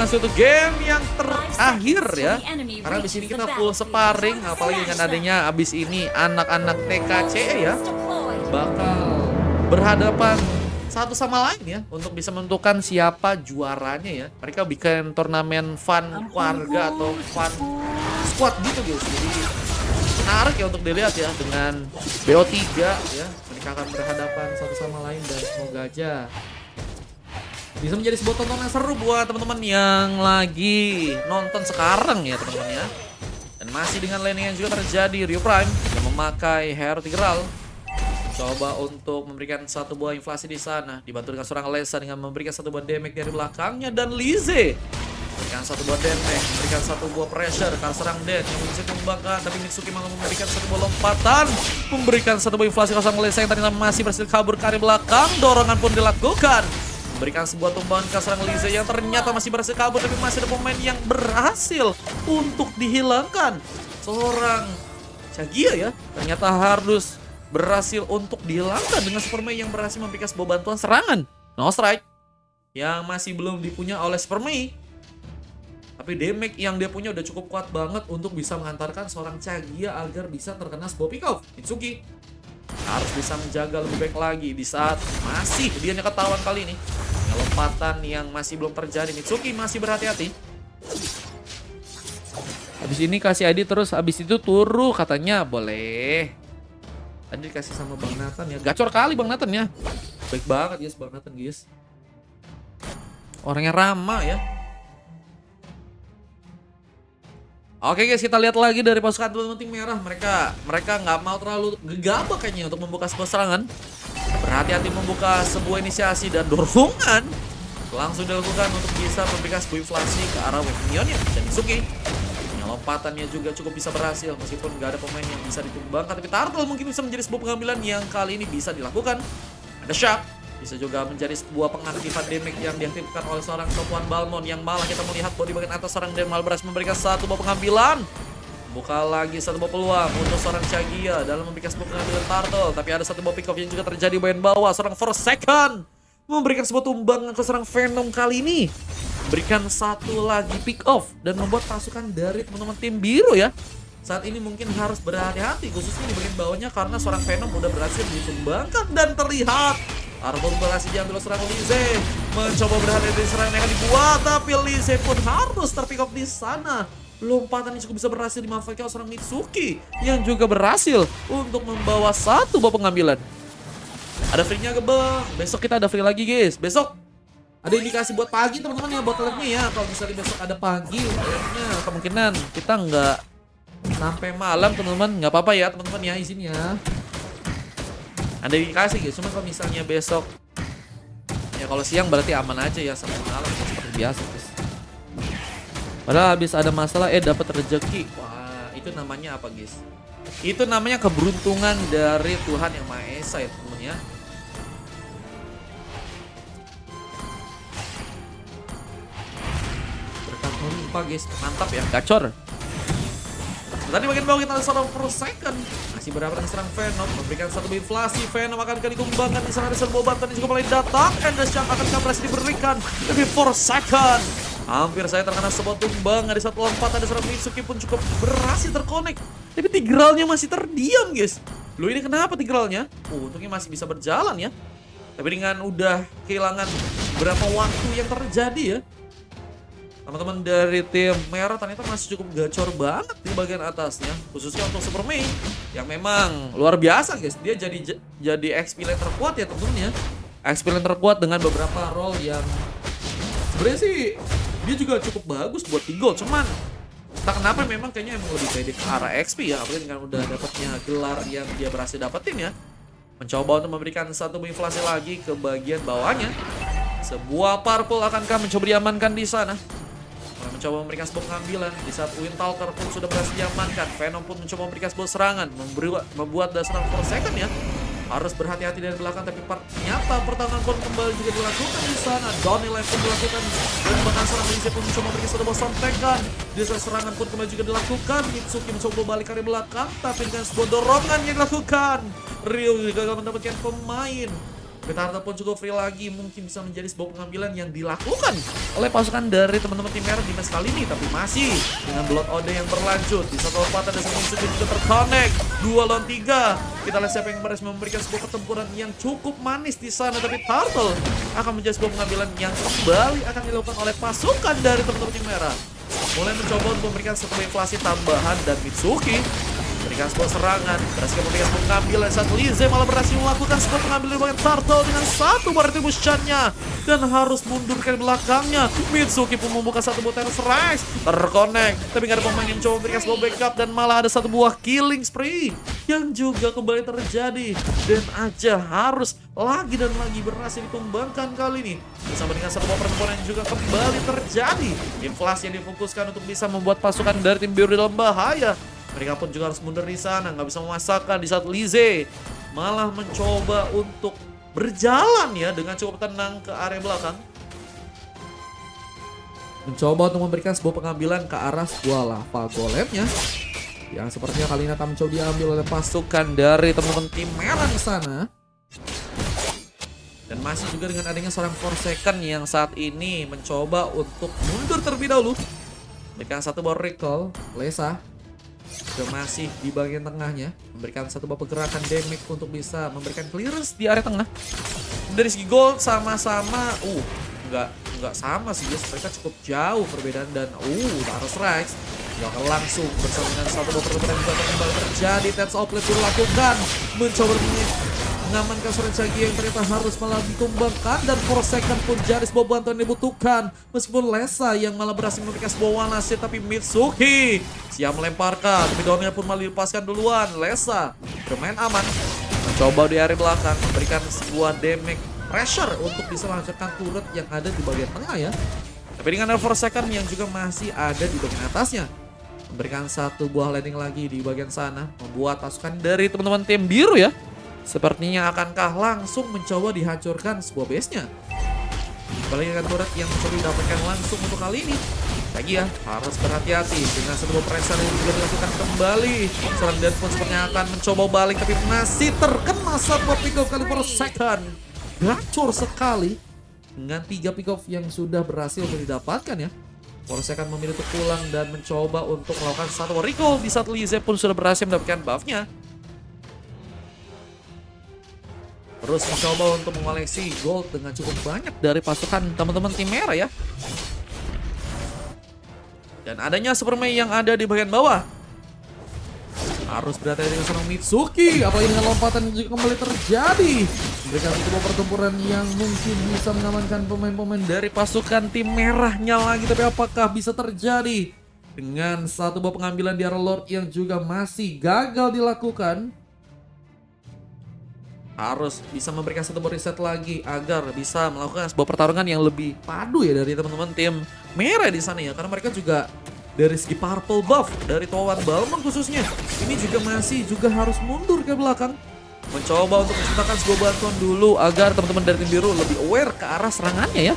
Suatu game yang terakhir ya, karena abis ini kita full sparring, apalagi dengan adanya abis ini anak-anak TKCE ya bakal berhadapan satu sama lain ya untuk bisa menentukan siapa juaranya ya. Mereka bikin turnamen fun warga atau fun squad gitu guys, jadi menarik ya untuk dilihat ya dengan BO3 ya. Mereka akan berhadapan satu sama lain dan semoga aja bisa menjadi sebuah tontonan yang seru buat teman-teman yang lagi nonton sekarang ya teman-teman ya. Dan masih dengan laning yang juga terjadi, Rio Prime yang memakai hero Tigreal coba untuk memberikan satu buah inflasi di sana, dibantu dengan seorang Lesa dengan memberikan satu buah damage dari belakangnya, dan Lize memberikan satu buah damage, memberikan satu buah pressure karena serang Den yang bisa dikembangkan, tapi Mitsuki malah memberikan satu buah lompatan, memberikan satu buah inflasi ke seorang Lesa yang tadi masih berhasil kabur ke area belakang. Dorongan pun dilakukan, memberikan sebuah tumbangan ke serang Lize yang ternyata masih berhasil kabur, tapi masih ada pemain yang berhasil untuk dihilangkan. Seorang Cagia ya ternyata harus berhasil untuk dihilangkan dengan Supermei yang berhasil memberikan sebuah bantuan serangan no strike yang masih belum dipunya oleh Supermei. Tapi damage yang dia punya udah cukup kuat banget untuk bisa mengantarkan seorang Cagia agar bisa terkena sebuah pick off. Mitsuki harus bisa menjaga lebih baik lagi di saat masih dia ketahuan kali ini. Lompatan yang masih belum terjadi, Mitsuki masih berhati-hati. Habis ini kasih ID terus, habis itu turu katanya boleh. Tadi dikasih sama Bang Nathan ya, gacor kali Bang Nathan ya. Baik banget guys Bang Nathan guys. Orangnya ramah ya. Oke guys, kita lihat lagi dari pasukan teman-teman tim merah. Mereka nggak mau terlalu gegabah kayaknya untuk membuka sebuah serangan. Berhati-hati membuka sebuah inisiasi dan dorongan langsung dilakukan untuk bisa memberikan sebuah inflasi ke arah wave minionnya. Dan Mitsuki lompatannya juga cukup bisa berhasil meskipun nggak ada pemain yang bisa ditumbangkan, tapi Turtle mungkin bisa menjadi sebuah pengambilan yang kali ini bisa dilakukan. Ada Shark bisa juga menjadi sebuah pengaktifan damage yang diaktifkan oleh seorang Topuan Balmond yang malah kita melihat body bagian atas seorang Dan malah berhasil memberikan satu buah pengambilan. Buka lagi satu buah peluang untuk seorang Cagia dalam memberikan sebuah pengambilan Turtle, tapi ada satu buah pick off yang juga terjadi bagian bawah. Seorang Forsaken memberikan sebuah tumbangan ke seorang Venom kali ini, berikan satu lagi pick off dan membuat pasukan dari teman-teman tim biru ya saat ini mungkin harus berhati-hati khususnya di bagian bawahnya karena seorang Venom udah berhasil ditumbangkan dan terlihat Arbor berhasil diambil oleh seorang Lize, mencoba berhati-hati serangan yang akan dibuat, tapi Lize pun harus terpick off di sana. Lompatan yang cukup bisa berhasil dimanfaatkan oleh seorang Mitsuki yang juga berhasil untuk membawa satu buah pengambilan. Ada free-nya ke bang, besok kita ada free lagi guys, besok ada indikasi buat pagi teman-teman ya, buat live-nya ya. Kalau misalnya besok ada pagi, kayaknya kemungkinan kita nggak sampai malam teman-teman. Nggak apa-apa ya teman-teman ya, izinnya. Ada indikasi guys, cuman kalau misalnya besok ya kalau siang berarti aman aja ya sampai malam ya, seperti biasa guys. Padahal habis ada masalah dapat rezeki. Wah, itu namanya apa guys? Itu namanya keberuntungan dari Tuhan Yang Maha Esa ya teman-teman ya. Lupa guys, mantap ya, gacor. Tadi bagian bawah kita ada seorang Forsaken masih berhadapan dengan serang Venom, memberikan satu inflasi. Venom akan dikembangkan di sana, ada sebuah bantuan yang juga mulai datang, and the Shark akan berhasil diberikan, tapi Forsaken hampir saya terkena sebuah tumbangan di satu lompat. Ada seorang Mitsuki pun cukup berhasil terkonek, tapi Tigralnya masih terdiam guys. Loh ini kenapa Tigralnya? Untungnya masih bisa berjalan ya, tapi dengan udah kehilangan berapa waktu yang terjadi ya, teman-teman dari tim merah ternyata masih cukup gacor banget di bagian atasnya, khususnya untuk Supermei yang memang luar biasa guys. Dia jadi XP lane terkuat ya teman-teman ya, XP lane terkuat dengan beberapa role yang sebenarnya sih dia juga cukup bagus buat di gold, cuman entah kenapa memang kayaknya emang lebih pede ke arah XP ya, apalagi dengan udah dapatnya gelar yang dia berhasil dapetin ya. Mencoba untuk memberikan satu inflasi lagi ke bagian bawahnya. Sebuah purple akankah mencoba diamankan di sana? Mencoba memberikan sebuah pengambilan di saat Windtalker pun sudah berhasil diamankan. Venom pun mencoba memberikan sebuah serangan, membuat dasar Forsaken ya harus berhati-hati dari belakang, tapi ternyata pertahanan pun kembali juga dilakukan di sana. Donny Life pun dilakukan dan bahkan seorang Lize pun mencoba memberikan sebuah sontekan. Di saat serangan pun kembali juga dilakukan. Mitsuki mencoba balik ke belakang, tapi dengan sebuah dorongan yang dilakukan, Ryo gagal mendapatkan pemain Tapi Turtle pun cukup free lagi, mungkin bisa menjadi sebuah pengambilan yang dilakukan oleh pasukan dari teman-teman tim merah di match kali ini. Tapi masih dengan Blood Ode yang berlanjut di satu lompatan dan Sangin Suju juga terconnect 2 lawan 3. Kita lihat siapa yang berhasil memberikan sebuah pertempuran yang cukup manis di sana. Tapi Turtle akan menjadi sebuah pengambilan yang kembali akan dilakukan oleh pasukan dari teman-teman tim merah. Mulai mencoba untuk memberikan satu inflasi tambahan dan Mitsuki memberikan sebuah serangan, berhasil memberikan sebuah pengambilan saat Lize malah berhasil melakukan sebuah pengambilan di bagian Turtle dengan satu retribution-nya dan harus mundur ke belakangnya. Mitsuki pun membuka satu buah Terror Strike, terconnect, tapi nggak ada pemain yang mencoba memberikan sebuah backup dan malah ada satu buah killing spree yang juga kembali terjadi dan aja harus lagi dan lagi berhasil dikembangkan kali ini bersama dengan satu buah pertempuran yang juga kembali terjadi. Inflasi yang difokuskan untuk bisa membuat pasukan dari tim biru dalam bahaya. Mereka pun juga harus mundur di sana, nggak bisa memasakkan di saat Lize malah mencoba untuk berjalan ya dengan cukup tenang ke area belakang. Mencoba untuk memberikan sebuah pengambilan ke arah sebuah lava golemnya yang sepertinya kali ini akan mencoba diambil oleh pasukan dari teman-teman tim merah di sana. Dan masih juga dengan adanya seorang Forsaken yang saat ini mencoba untuk mundur terlebih dahulu. Memberikan satu buah recall, Lesa juga masih di bagian tengahnya, memberikan satu buah pergerakan damage untuk bisa memberikan clearance di area tengah. Dari segi gold sama-sama, nggak sama sih guys, mereka cukup jauh perbedaan dan Terror Strikes akan langsung bersama dengan satu buah pertempuran yang juga kembali terjadi. That's outlet dilakukan, mencoba mengamankan seorang Shaggy yang ternyata harus malah ditumbangkan dan Forsaken pun jadi sebuah bantuan yang dibutuhkan. Meskipun Lesa yang malah berhasil memberikan sebuah one last hit, tapi Mitsuki siap melemparkan. Tapi daunnya pun malah dilepaskan duluan. Lesa bermain aman, mencoba di area belakang memberikan sebuah damage pressure untuk bisa menghancurkan turret yang ada di bagian tengah ya. Tapi dengan Forsaken yang juga masih ada di bagian atasnya, memberikan satu buah landing lagi di bagian sana, membuat pasukan dari teman-teman tim biru ya sepertinya akankah langsung mencoba dihancurkan sebuah base-nya. Kembali dengan turret yang mencoba didapatkan langsung untuk kali ini. Lagi ya, harus berhati-hati dengan sebuah pressure yang juga dilakukan kembali. Seorang Dan pun sepertinya akan mencoba balik, tapi masih terkena satu pick off kali per second. Gacor sekali dengan 3 pick off yang sudah berhasil didapatkan ya. Forsaken memilih untuk pulang dan mencoba untuk melakukan satu recall di saat Lize pun sudah berhasil mendapatkan buff-nya. Terus mencoba untuk mengoleksi gold dengan cukup banyak dari pasukan teman-teman tim merah ya. Dan adanya Super Mei yang ada di bagian bawah. Harus berhati-hati dengan seorang Mitsuki, apalagi dengan lompatan yang juga kembali terjadi. Memberikan sebuah pertempuran yang mungkin bisa mengamankan pemain-pemain dari pasukan tim merahnya lagi. Tapi apakah bisa terjadi dengan satu buah pengambilan di arah Lord yang juga masih gagal dilakukan? Harus bisa memberikan satu reset lagi agar bisa melakukan sebuah pertarungan yang lebih padu ya dari teman-teman tim merah di sana ya, karena mereka juga dari segi purple buff dari Towan Balmond khususnya ini juga masih harus mundur ke belakang, mencoba untuk menciptakan sebuah bantuan dulu agar teman-teman dari tim biru lebih aware ke arah serangannya ya.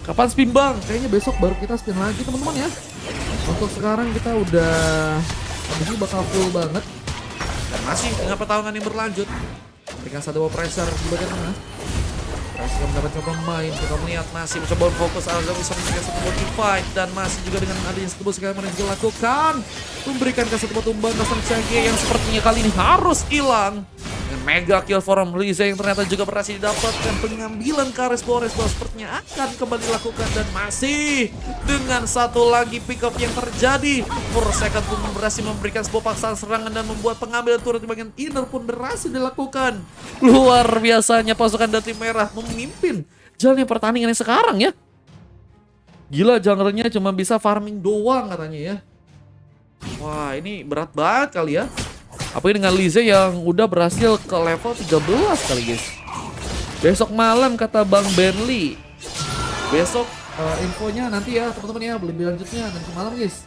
Kapan spin bang? Kayaknya besok baru kita spin lagi teman-teman ya. Untuk sekarang kita udah ini bakal full banget dan masih dengan pertarungan yang berlanjut. Berikan satu pressure di bagian tengah. Berhasil mendapatkan pemain. Kita melihat masih mencoba fokus agar bisa memberikan satu fight dan masih juga dengan adanya satu sekarang yang dilakukan memberikan ke satu tumbang ke sang Shaggy yang sepertinya kali ini harus hilang. Dengan mega kill from Lize yang ternyata juga berhasil didapatkan, pengambilan ke Resbores sepertinya akan kembali dilakukan dan masih dengan satu lagi pick up yang terjadi. Forsaken pun berhasil memberikan sebuah paksaan serangan dan membuat pengambilan turret di bagian inner pun berhasil dilakukan. Luar biasanya pasukan dari tim merah memimpin jalannya pertandingan yang sekarang ya. Gila, jungle-nya cuma bisa farming doang katanya ya. Wah, ini berat banget kali ya. Apalagi dengan Lize yang udah berhasil ke level 13 kali guys. Besok malam kata Bang Benly. Besok infonya nanti ya teman-teman ya, lebih lanjutnya nanti malam guys.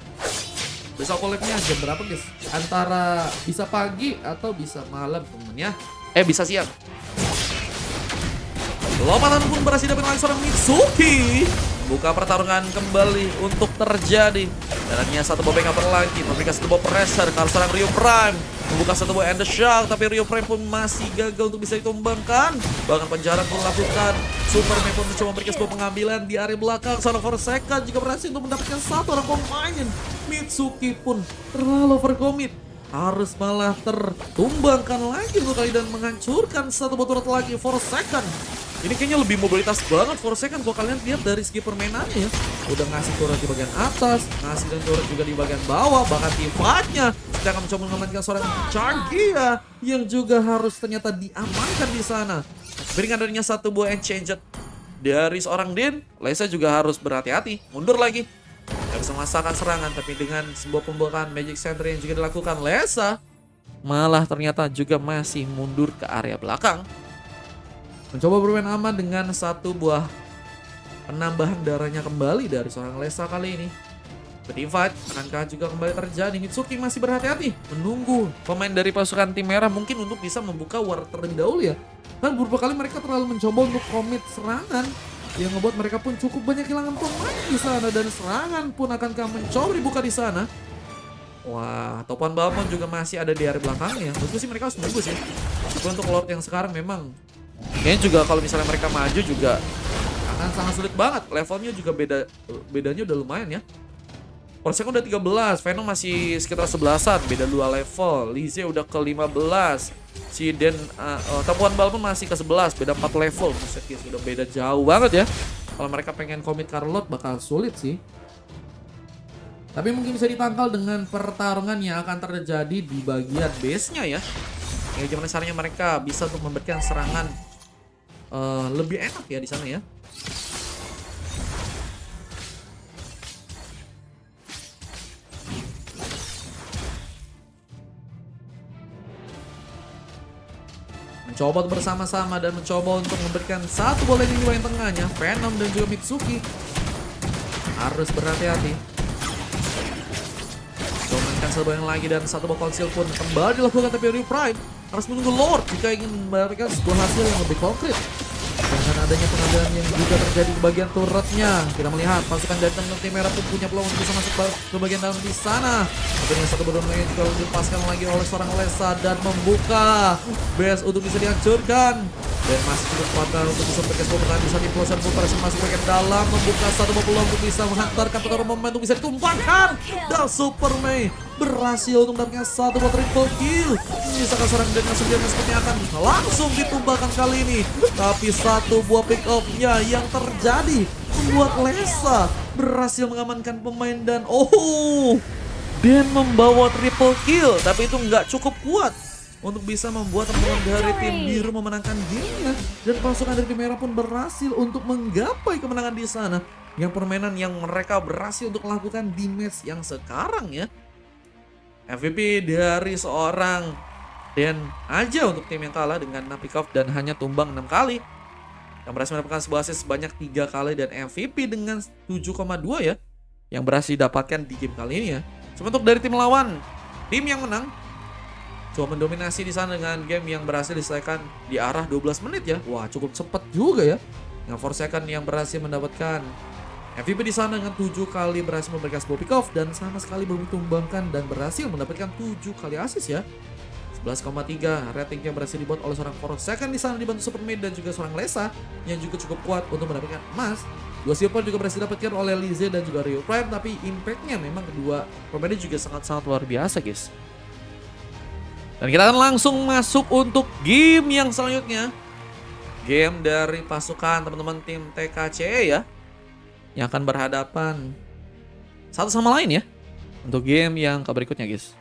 Besok collab-nya jam berapa guys? Antara bisa pagi atau bisa malam teman-teman ya. Bisa siang. Lompatan pun berhasil dapat oleh seorang Mitsuki. Buka pertarungan kembali untuk terjadi. Dan hanya satu bobek cover lagi. Memberikan satu bob pressure ke seorang Rio Prime. Membuka satu buah Ender Shark, tapi Rio Prime pun masih gagal untuk bisa ditumbangkan. Bahkan penjara pun dilakukan. Superman pun mencoba memberikan sebuah pengambilan di area belakang. Seorang Forsaken juga berhasil untuk mendapatkan satu orang pemain. Mitsuki pun terlalu overcommit. Harus malah tertumbangkan lagi untuk kali dan menghancurkan satu botol lagi Forsaken. Ini kayaknya lebih mobilitas banget Forsaken kalau kalian lihat dari segi permainannya ya. Udah ngasih turret di bagian atas, ngasih dan turret juga di bagian bawah, bahkan tifatnya sedang mencoba mengamankan seorang Chargia yang juga harus ternyata diamankan di sana. Berikan adanya satu buah Enchanted dari seorang Din, Lesa juga harus berhati-hati, mundur lagi. Gak bisa memasakkan serangan, tapi dengan sebuah pembukaan Magic Center yang juga dilakukan Lesa, malah ternyata juga masih mundur ke area belakang. Mencoba bermain aman dengan satu buah penambahan darahnya kembali dari seorang Lesa kali ini. Divide, akankah juga kembali terjadi? Mitsuki masih berhati-hati menunggu pemain dari pasukan tim merah mungkin untuk bisa membuka war terlebih dahulu ya. Dan beberapa kali mereka terlalu mencoba untuk komit serangan yang membuat mereka pun cukup banyak kehilangan pemain di sana, dan serangan pun akankah mencoba dibuka di sana. Wah, topan Balmond juga masih ada di area belakangnya. Menurutku sih mereka harus menunggu sih. Tapi untuk Lord yang sekarang memang kayaknya juga kalau misalnya mereka maju juga akan sangat sulit banget. Levelnya juga bedanya udah lumayan ya. Forsaken udah 13, Venom masih sekitar 11-an, beda 2 level. Lizzie udah ke 15. Si Den Tapuan Balmond masih ke 11, beda 4 level. Buset guys, udah beda jauh banget ya. Kalau mereka pengen komit Carlot bakal sulit sih. Tapi mungkin bisa ditangkal dengan pertarungan yang akan terjadi di bagian base-nya ya. Ya gimana caranya mereka bisa untuk memberikan serangan lebih enak ya di sana ya. Mencoba bersama-sama dan mencoba untuk memberikan satu bola di wilayah tengahnya. Venom dan juga Mitsuki harus berhati-hati. Coba satu yang lagi dan satu buah konsil pun kembali dilakukan, tapi Rio Prime harus menunggu Lord jika ingin mendapatkan sebuah hasil yang lebih konkret. Dengan adanya pengambilan yang juga terjadi di bagian turretnya, kita melihat pasukan dari tim merah pun punya peluang untuk bisa masuk ke bagian dalam di sana. Tapi dengan satu berbeda juga dilepaskan lagi oleh seorang Lesa dan membuka base untuk bisa dihancurkan. Dan masih cukup kuat untuk bisa memberikan sebuah pertahanan di saat implosion pun masuk ke bagian dalam, membuka satu peluang untuk bisa menghantarkan pertarungan momen untuk bisa ditumpahkan. Dan Superman berhasil untuk mendapatkan satu buah triple kill. Menyisakan seorang dengan sendirian sepertinya akan langsung ditumbangkan kali ini. Tapi satu buah pick off-nya yang terjadi membuat Lesa berhasil mengamankan pemain dan Dan membawa triple kill. Tapi itu nggak cukup kuat untuk bisa membuat teman dari tim biru memenangkan gamenya. Dan pasukan dari tim merah pun berhasil untuk menggapai kemenangan di sana. Yang permainan yang mereka berhasil untuk lakukan di match yang sekarang ya. MVP dari seorang Den aja untuk tim yang kalah dengan 6 pick off dan hanya tumbang 6 kali. Yang berhasil mendapatkan sebuah assist sebanyak 3 kali dan MVP dengan 7,2 ya. Yang berhasil didapatkan di game kali ini ya. Sementara dari tim lawan, tim yang menang coba mendominasi di sana dengan game yang berhasil diselesaikan di arah 12 menit ya. Wah, cukup cepat juga ya. Yang Forsaken yang berhasil mendapatkan MVP di sana dengan 7 kali berhasil memberikan sebuah pick off dan sama sekali belum ditumbangkan dan berhasil mendapatkan 7 kali assist ya. 11,3 ratingnya berhasil dibuat oleh seorang Forsaken di sana dibantu Superman dan juga seorang Lesa yang juga cukup kuat untuk mendapatkan emas. 2 silver juga berhasil didapatkan oleh Lizzie dan juga Rio Prime, tapi impactnya memang kedua pemainnya juga sangat-sangat luar biasa guys. Dan kita akan langsung masuk untuk game yang selanjutnya. Game dari pasukan teman-teman tim TKCE ya. Yang akan berhadapan satu sama lain ya. Untuk game yang berikutnya guys.